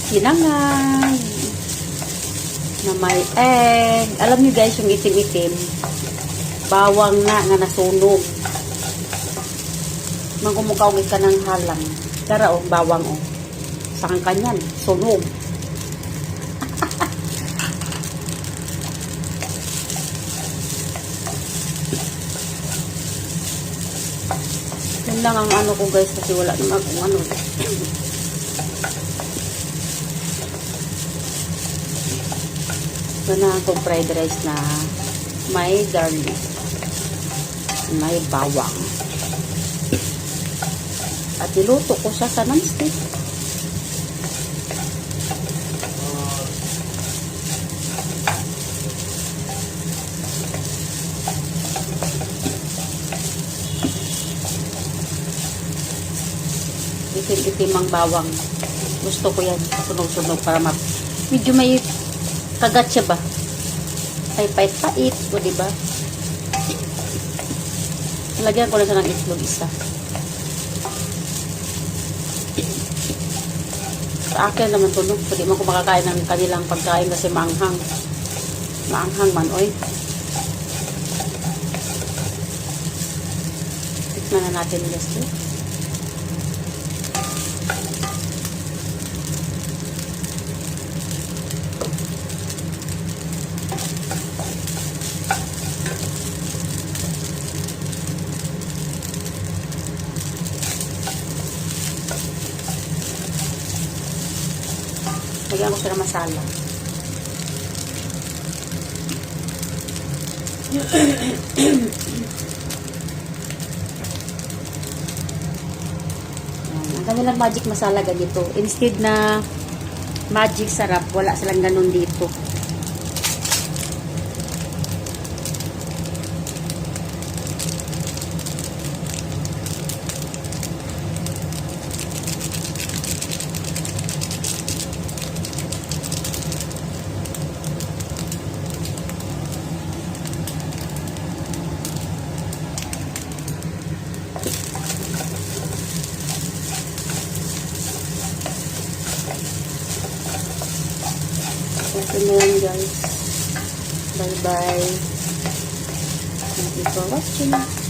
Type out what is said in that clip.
Sinangag na may egg. Alam niyo guys, yung itim-itim, bawang na nga nasunog. Mangkumukawag ka ng halang. Tara o, bawang o. Sakang kanyan, sunog. Yan lang ang ano ko guys, kasi wala naman kung ano. Ganahan kong fried rice na may garlic, may bawang. At niluto ko siya sa non-stick. Itim-itim ang bawang. Gusto ko yan. Sunog-sunog para medyo may kagat siya ba? Ay pait-pait. O diba? Lagyan ko lang siya ng itlog isa. Sa akin naman tulog. Pwede man ko makakain ng kanilang pagkain kasi maanghang. Maanghang man, oy. Tikman na natin guys. Lagyan ko siya ng masala. Ang kanilang magic masala ganito. Instead na magic sarap, wala silang ganun dito. Ito na yan guys. Bye bye. Thank you for watching.